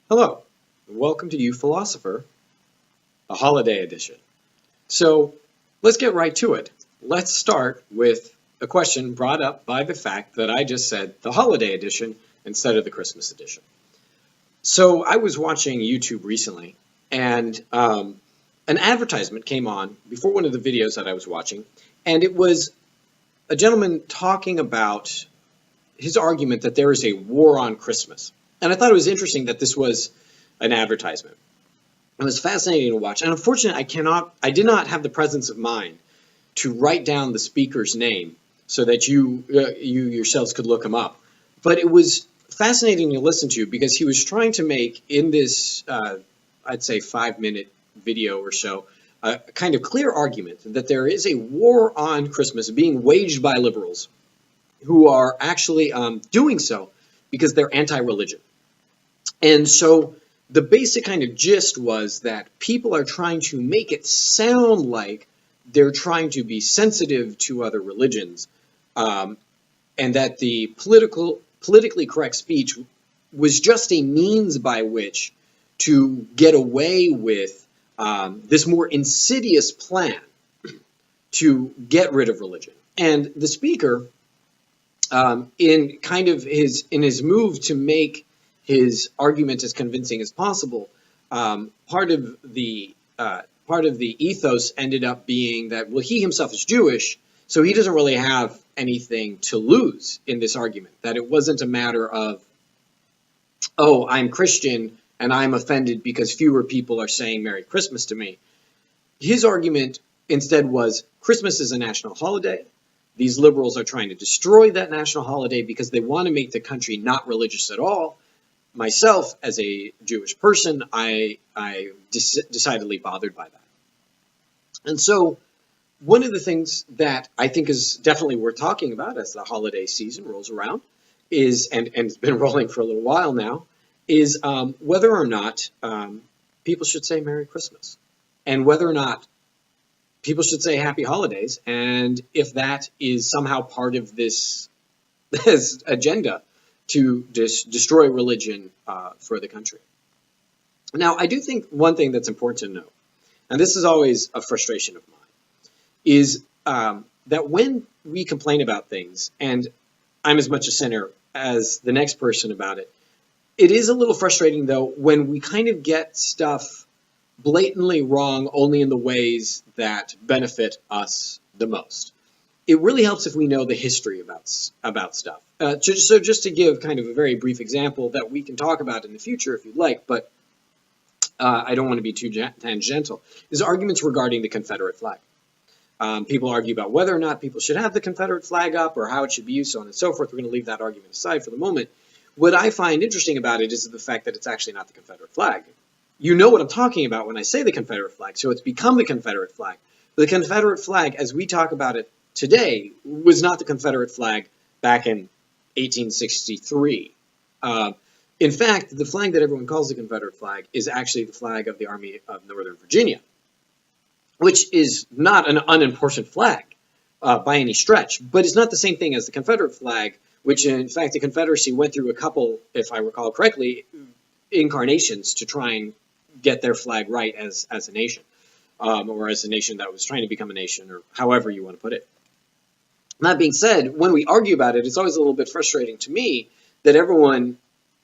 Hello, and welcome to uPhilosopher, a holiday edition. So let's get right to it. Let's start with a question brought up by the fact that I just said the holiday edition instead of the Christmas edition. So I was watching YouTube recently, and an advertisement came on before one of the videos that I was watching, and it was a gentleman talking about his argument that there is a war on Christmas. And I thought it was interesting that this was an advertisement. It was fascinating to watch. And unfortunately, I did not have the presence of mind to write down the speaker's name so that you yourselves could look him up. But it was fascinating to listen to because he was trying to make in this, I'd say 5-minute video or so, a kind of clear argument that there is a war on Christmas being waged by liberals who are actually doing so because they're anti-religion. And so the basic kind of gist was that people are trying to make it sound like they're trying to be sensitive to other religions, and that the politically correct speech was just a means by which to get away with this more insidious plan to get rid of religion. And the speaker, in his move to make his argument as convincing as possible, part of the ethos ended up being that, well, he himself is Jewish, so he doesn't really have anything to lose in this argument. That it wasn't a matter of, oh, I'm Christian and I'm offended because fewer people are saying Merry Christmas to me. His argument instead was Christmas is a national holiday. These liberals are trying to destroy that national holiday because they want to make the country not religious at all. Myself, as a Jewish person, I decidedly bothered by that. And so one of the things that I think is definitely worth talking about as the holiday season rolls around is, and it's been rolling for a little while now, is whether or not people should say Merry Christmas, and whether or not people should say Happy Holidays, and if that is somehow part of this agenda to destroy religion for the country. Now, I do think one thing that's important to note, and this is always a frustration of mine, is that when we complain about things, and I'm as much a sinner as the next person about it, it is a little frustrating, though, when we kind of get stuff blatantly wrong only in the ways that benefit us the most. It really helps if we know the history about stuff. So just to give kind of a very brief example that we can talk about in the future if you'd like, but I don't want to be too tangential, is arguments regarding the Confederate flag. People argue about whether or not people should have the Confederate flag up or how it should be used, so on and so forth. We're going to leave that argument aside for the moment. What I find interesting about it is the fact that it's actually not the Confederate flag. You know what I'm talking about when I say the Confederate flag, so it's become the Confederate flag. But the Confederate flag, as we talk about it today, was not the Confederate flag back in 1863. In fact, the flag that everyone calls the Confederate flag is actually the flag of the Army of Northern Virginia, which is not an unimportant flag by any stretch, but it's not the same thing as the Confederate flag, which in fact the Confederacy went through a couple, if I recall correctly, incarnations to try and get their flag right as a nation, or as a nation that was trying to become a nation, or however you want to put it. That being said, when we argue about it, it's always a little bit frustrating to me that everyone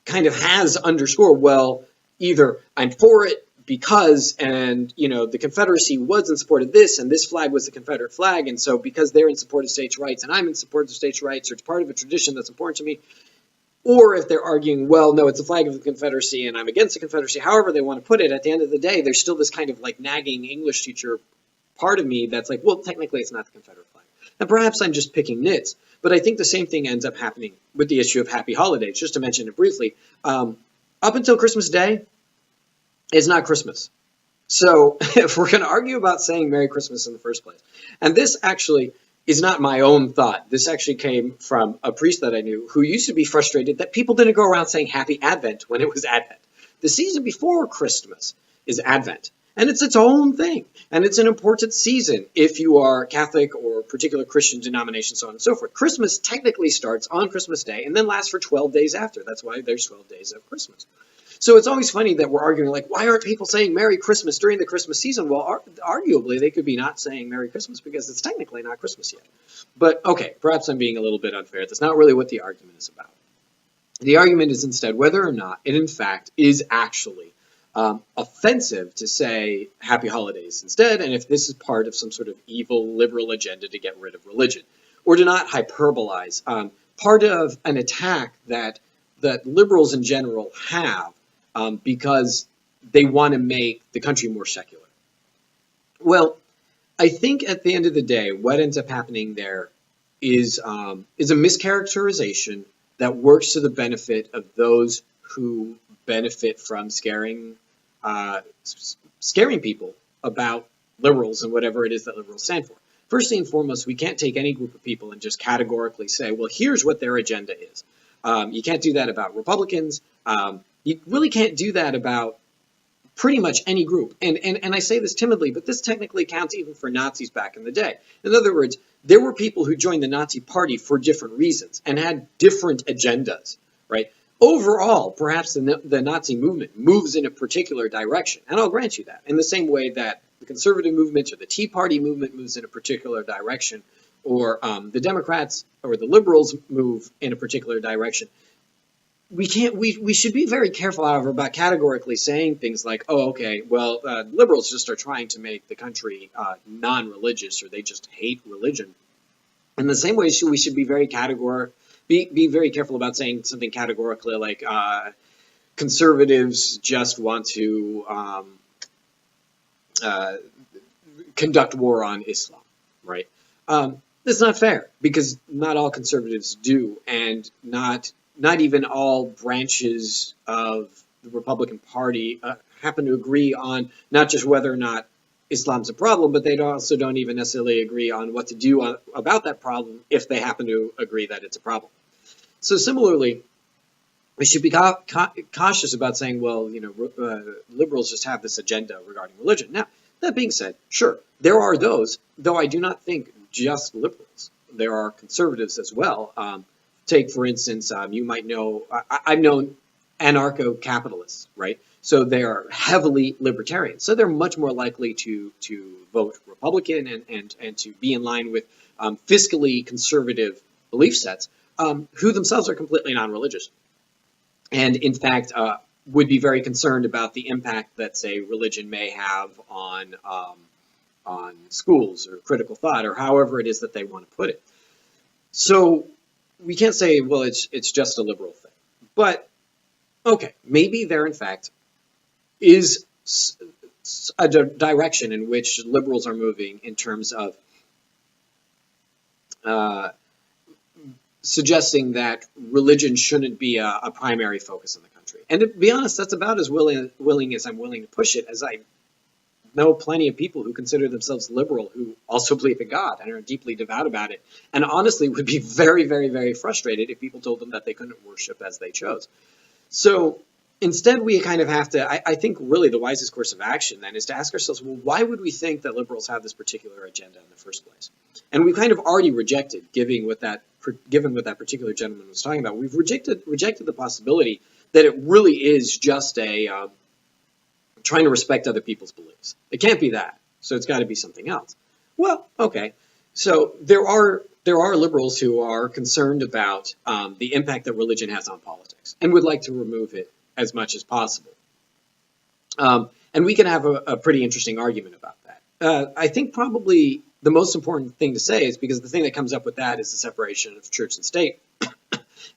kind of has underscored, well, either I'm for it because, and, you know, the Confederacy was in support of this, and this flag was the Confederate flag, and so because they're in support of states' rights, and I'm in support of states' rights, or it's part of a tradition that's important to me, or if they're arguing, well, no, it's the flag of the Confederacy, and I'm against the Confederacy, however they want to put it, at the end of the day, there's still this kind of like nagging English teacher part of me that's like, well, technically it's not the Confederate flag. And perhaps I'm just picking nits, but I think the same thing ends up happening with the issue of Happy Holidays. Just to mention it briefly, up until Christmas Day, it's not Christmas. So if we're going to argue about saying Merry Christmas in the first place, and this actually is not my own thought. This actually came from a priest that I knew who used to be frustrated that people didn't go around saying Happy Advent when it was Advent. The season before Christmas is Advent. And it's its own thing. And it's an important season if you are Catholic or particular Christian denomination, so on and so forth. Christmas technically starts on Christmas Day and then lasts for 12 days after. That's why there's 12 days of Christmas. So it's always funny that we're arguing, like, why aren't people saying Merry Christmas during the Christmas season? Well, arguably, they could be not saying Merry Christmas because it's technically not Christmas yet. But, okay, perhaps I'm being a little bit unfair. That's not really what the argument is about. The argument is instead whether or not it, in fact, is actually offensive to say Happy Holidays instead, and if this is part of some sort of evil liberal agenda to get rid of religion, or to not hyperbolize part of an attack that liberals in general have because they want to make the country more secular. Well, I think at the end of the day, what ends up happening there is a mischaracterization that works to the benefit of those who benefit from scaring people about liberals and whatever it is that liberals stand for. First and foremost, we can't take any group of people and just categorically say, well, here's what their agenda is. You can't do that about Republicans. You really can't do that about pretty much any group. And I say this timidly, but this technically counts even for Nazis back in the day. In other words, there were people who joined the Nazi Party for different reasons and had different agendas, right? Overall, perhaps the Nazi movement moves in a particular direction, and I'll grant you that, in the same way that the conservative movement or the Tea Party movement moves in a particular direction, or the Democrats or the liberals move in a particular direction. We should be very careful, however, about categorically saying things like, oh, okay, well, liberals just are trying to make the country non-religious, or they just hate religion. In the same way, we should be very be very careful about saying something categorically like conservatives just want to conduct war on Islam, right? That's not fair, because not all conservatives do, and not even all branches of the Republican Party happen to agree on not just whether or not Islam's a problem, but they also don't even necessarily agree on what to do about that problem if they happen to agree that it's a problem. So similarly, we should be cautious about saying, well, liberals just have this agenda regarding religion. Now, that being said, sure, there are those, though I do not think just liberals. There are conservatives as well. Take, for instance, you might know, I've known anarcho-capitalists, right? So they're heavily libertarian. So they're much more likely to vote Republican and to be in line with fiscally conservative belief sets, who themselves are completely non-religious. And in fact, would be very concerned about the impact that, say, religion may have on schools or critical thought, or however it is that they want to put it. So we can't say, well, it's just a liberal thing. But, okay, maybe there, in fact, is a direction in which liberals are moving in terms of suggesting that religion shouldn't be a primary focus in the country. And to be honest, that's about as willing as I'm willing to push it, as I know plenty of people who consider themselves liberal who also believe in God and are deeply devout about it, and honestly would be very, very, very frustrated if people told them that they couldn't worship as they chose. So instead, we kind of have to, I think really the wisest course of action then is to ask ourselves, well, why would we think that liberals have this particular agenda in the first place? And we've kind of already rejected, given what that particular gentleman was talking about, we've rejected the possibility that it really is just a trying to respect other people's beliefs. It can't be that, so it's got to be something else. Well, okay, so there are liberals who are concerned about the impact that religion has on politics and would like to remove it as much as possible. And we can have a pretty interesting argument about that. I think probably the most important thing to say is because the thing that comes up with that is the separation of church and state.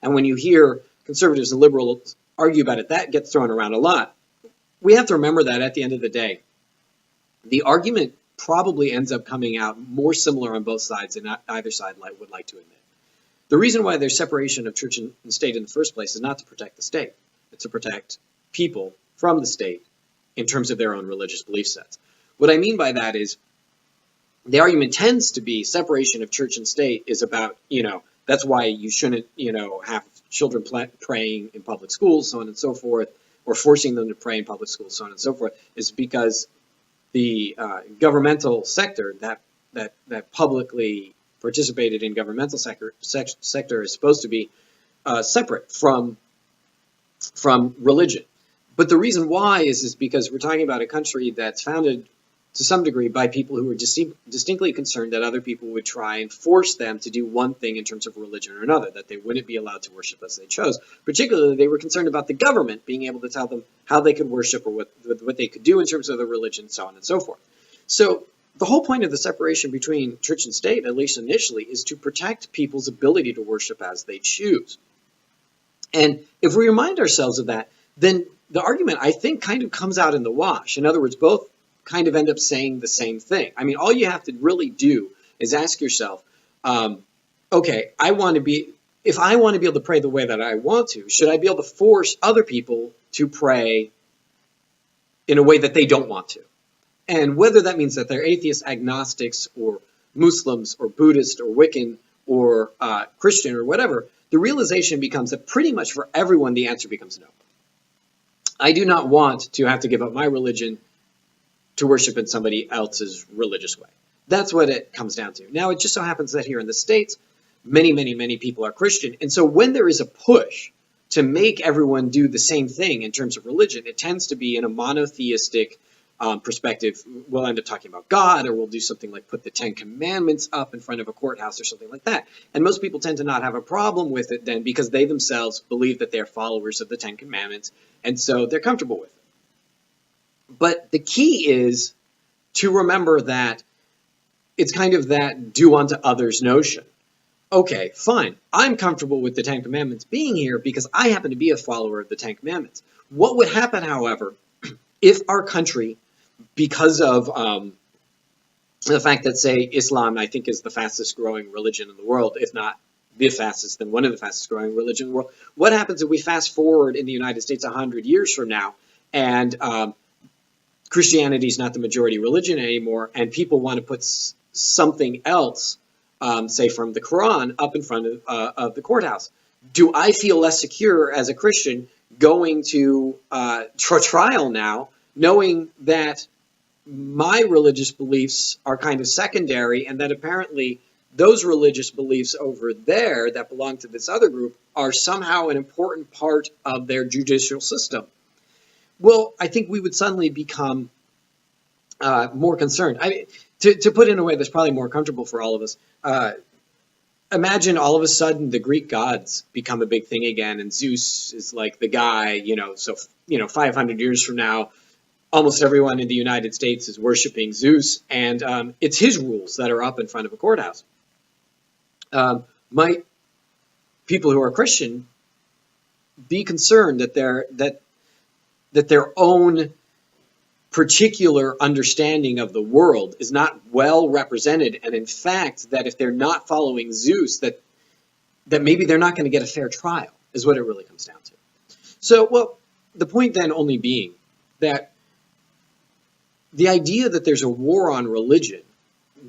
And when you hear conservatives and liberals argue about it, that gets thrown around a lot. We have to remember that at the end of the day, the argument probably ends up coming out more similar on both sides than either side would like to admit. The reason why there's separation of church and state in the first place is not to protect the state. It's to protect people from the state in terms of their own religious belief sets. What I mean by that is the argument tends to be separation of church and state is about, that's why you shouldn't, have children praying in public schools, so on and so forth, or forcing them to pray in public schools, so on and so forth, is because the governmental sector that publicly participated in governmental sector is supposed to be separate from religion. But the reason why is because we're talking about a country that's founded to some degree by people who are distinctly concerned that other people would try and force them to do one thing in terms of religion or another, that they wouldn't be allowed to worship as they chose. Particularly, they were concerned about the government being able to tell them how they could worship or what they could do in terms of their religion, so on and so forth. So the whole point of the separation between church and state, at least initially, is to protect people's ability to worship as they choose. And if we remind ourselves of that, then the argument, I think, kind of comes out in the wash. In other words, both kind of end up saying the same thing. I mean, all you have to really do is ask yourself, okay, if I want to be able to pray the way that I want to, should I be able to force other people to pray in a way that they don't want to? And whether that means that they're atheists, agnostics, or Muslims, or Buddhist, or Wiccan, or Christian, or whatever, the realization becomes that pretty much for everyone, the answer becomes no. I do not want to have to give up my religion to worship in somebody else's religious way. That's what it comes down to. Now, it just so happens that here in the States, many people are Christian. And so when there is a push to make everyone do the same thing in terms of religion, it tends to be in a monotheistic perspective. We'll end up talking about God, or we'll do something like put the 10 Commandments up in front of a courthouse or something like that. And most people tend to not have a problem with it then because they themselves believe that they're followers of the 10 Commandments, and so they're comfortable with it. But the key is to remember that it's kind of that do unto others notion. Okay, fine. I'm comfortable with the 10 Commandments being here because I happen to be a follower of the 10 Commandments. What would happen, however, if our country, because of the fact that, say, Islam, I think, is the fastest growing religion in the world, if not the fastest, then one of the fastest growing religions in the world, what happens if we fast forward in the United States 100 years from now and Christianity is not the majority religion anymore, and people want to put something else, say from the Quran, up in front of the courthouse? Do I feel less secure as a Christian going to trial now, knowing that my religious beliefs are kind of secondary, and that apparently those religious beliefs over there that belong to this other group are somehow an important part of their judicial system? Well, I think we would suddenly become more concerned. I mean, to put it in a way that's probably more comfortable for all of us, imagine all of a sudden the Greek gods become a big thing again, and Zeus is like the guy, so 500 years from now, almost everyone in the United States is worshiping Zeus, and it's his rules that are up in front of a courthouse. Might people who are Christian be concerned that their own particular understanding of the world is not well represented, and in fact, that if they're not following Zeus, that maybe they're not going to get a fair trial, is what it really comes down to. So, well, the point then only being that the idea that there's a war on religion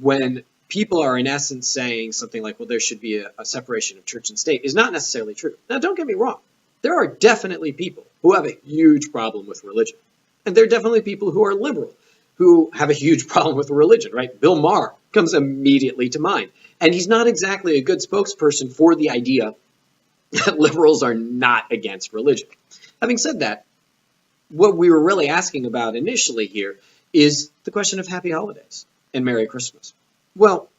when people are in essence saying something like, well, there should be a separation of church and state, is not necessarily true. Now, don't get me wrong. There are definitely people who have a huge problem with religion. And there are definitely people who are liberal who have a huge problem with religion, right? Bill Maher comes immediately to mind. And he's not exactly a good spokesperson for the idea that liberals are not against religion. Having said that, what we were really asking about initially here is the question of happy holidays and Merry Christmas. Well,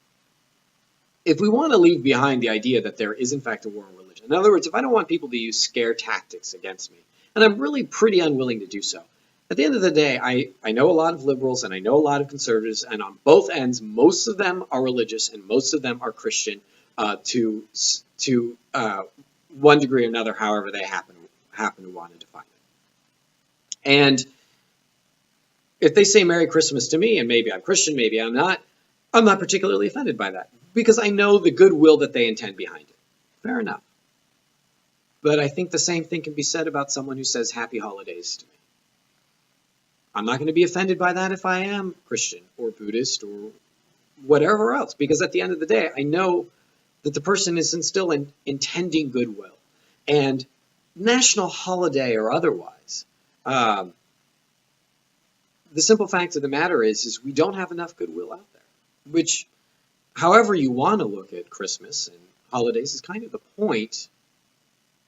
if we want to leave behind the idea that there is in fact a war on religion, in other words, if I don't want people to use scare tactics against me, and I'm really pretty unwilling to do so, at the end of the day, I know a lot of liberals and I know a lot of conservatives, and on both ends, most of them are religious and most of them are Christian to one degree or another, however they happen to want to define it. And if they say Merry Christmas to me, and maybe I'm Christian, maybe I'm not particularly offended by that because I know the goodwill that they intend behind it. Fair enough. But I think the same thing can be said about someone who says Happy Holidays to me. I'm not going to be offended by that if I am Christian or Buddhist or whatever else, because at the end of the day, I know that the person is still intending goodwill. And national holiday or otherwise, the simple fact of the matter is we don't have enough goodwill out there, which, however you want to look at Christmas and holidays, is kind of the point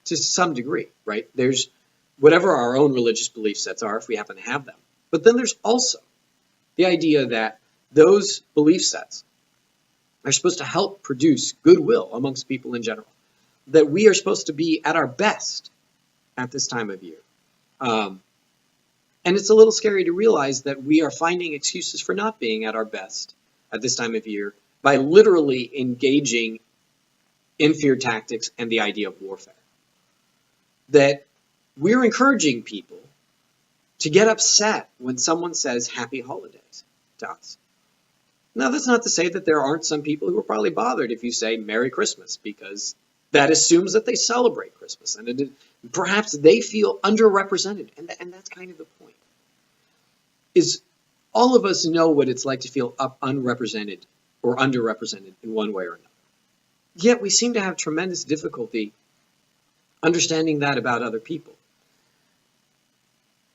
to some degree, right? whatever our own religious belief sets are, if we happen to have them. But then there's also the idea that those belief sets are supposed to help produce goodwill amongst people in general, that we are supposed to be at our best at this time of year. And it's a little scary to realize that we are finding excuses for not being at our best at this time of year by literally engaging in fear tactics and the idea of warfare. That we're encouraging people to get upset when someone says happy holidays to us. Now, that's not to say that there aren't some people who are probably bothered if you say Merry Christmas, because that assumes that they celebrate Christmas, and perhaps they feel underrepresented, and that's kind of the point. Is all of us know what it's like to feel unrepresented or underrepresented in one way or another. Yet we seem to have tremendous difficulty understanding that about other people.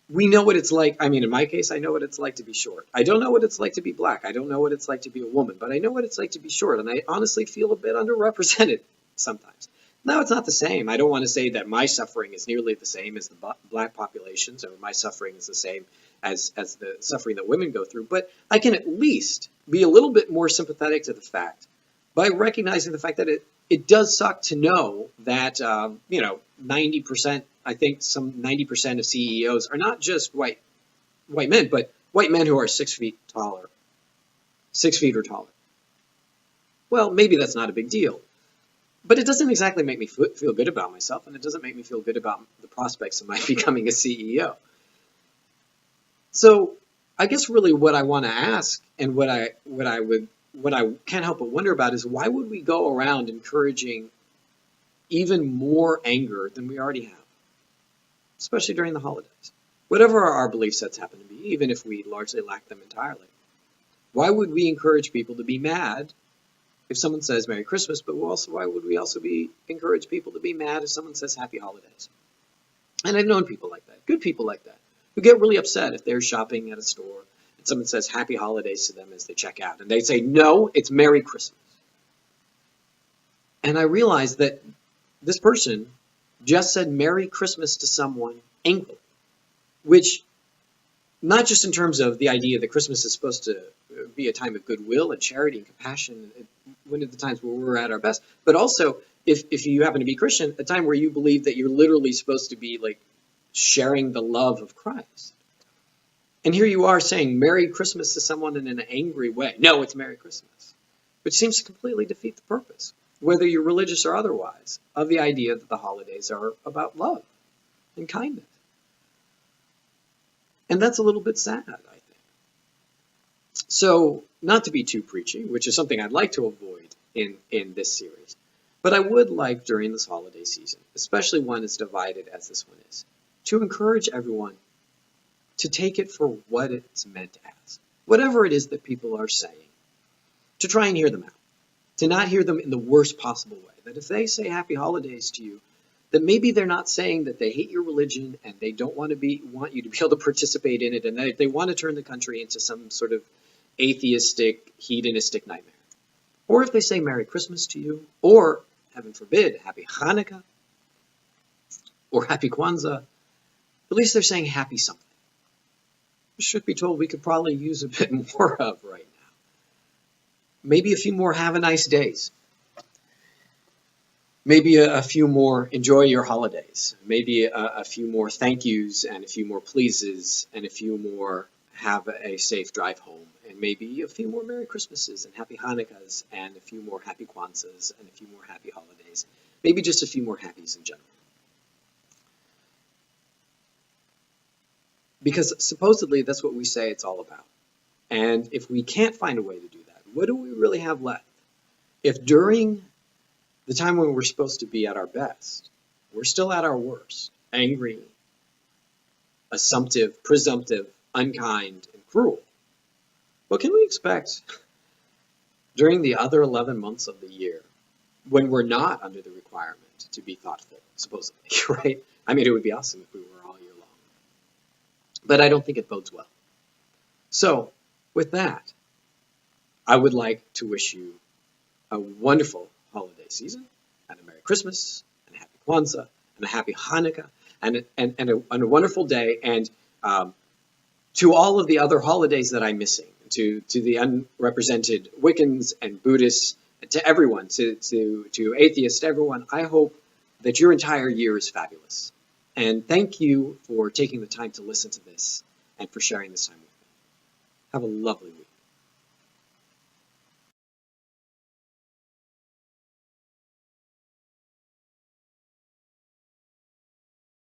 We know what it's like. I mean, in my case, I know what it's like to be short. I don't know what it's like to be black. I don't know what it's like to be a woman, but I know what it's like to be short, and I honestly feel a bit underrepresented sometimes. Now, it's not the same. I don't want to say that my suffering is nearly the same as the black populations, or my suffering is the same as the suffering that women go through, but I can at least be a little bit more sympathetic to the fact by recognizing the fact that it does suck to know that, 90%, I think some 90% of CEOs are not just white men, but white men who are 6 feet taller, 6 feet or taller. Well, maybe that's not a big deal, but it doesn't exactly make me feel good about myself, and it doesn't make me feel good about the prospects of my becoming a CEO. So I guess really what I want to ask, and what I can't help but wonder about, is why would we go around encouraging even more anger than we already have, especially during the holidays? Whatever our belief sets happen to be, even if we largely lack them entirely, why would we encourage people to be mad if someone says Merry Christmas, but why would we also encourage people to be mad if someone says Happy Holidays? And I've known people like that, good people like that, who get really upset if they're shopping at a store and someone says Happy Holidays to them as they check out, and they say, no, it's Merry Christmas. And I realized that this person just said Merry Christmas to someone angrily, which, not just in terms of the idea that Christmas is supposed to be a time of goodwill and charity and compassion, one of the times where we're at our best, but also, if you happen to be Christian, a time where you believe that you're literally supposed to be like sharing the love of Christ. And here you are saying Merry Christmas to someone in an angry way. No, it's Merry Christmas, which seems to completely defeat the purpose, whether you're religious or otherwise, of the idea that the holidays are about love and kindness. And that's a little bit sad, I think. So, not to be too preachy, which is something I'd like to avoid in this series, but I would like during this holiday season, especially one as divided as this one is, to encourage everyone to take it for what it's meant as. Whatever it is that people are saying, to try and hear them out. To not hear them in the worst possible way. That if they say Happy Holidays to you, that maybe they're not saying that they hate your religion and they don't want you to be able to participate in it, and that they want to turn the country into some sort of atheistic, hedonistic nightmare. Or if they say Merry Christmas to you, or, heaven forbid, Happy Hanukkah, or Happy Kwanzaa, at least they're saying happy something. Should be told we could probably use a bit more of right now. Maybe a few more have a nice days. Maybe a few more enjoy your holidays. Maybe a few more thank yous and a few more pleases and a few more have a safe drive home. And maybe a few more Merry Christmases and Happy Hanukkahs and a few more Happy Kwanzaas and a few more happy holidays. Maybe just a few more happies in general. Because supposedly that's what we say it's all about. And if we can't find a way to do that, what do we really have left? If during the time when we're supposed to be at our best, we're still at our worst, angry, assumptive, presumptive, unkind, and cruel, what can we expect during the other 11 months of the year when we're not under the requirement to be thoughtful, supposedly, right? I mean, it would be awesome if we were all year long. But I don't think it bodes well. So, with that, I would like to wish you a wonderful holiday season, and a Merry Christmas, and a Happy Kwanzaa, and a Happy Hanukkah, and a wonderful day. And to all of the other holidays that I'm missing, to the unrepresented Wiccans and Buddhists, to everyone, to atheists, to everyone, I hope that your entire year is fabulous. And thank you for taking the time to listen to this and for sharing this time with me. Have a lovely week.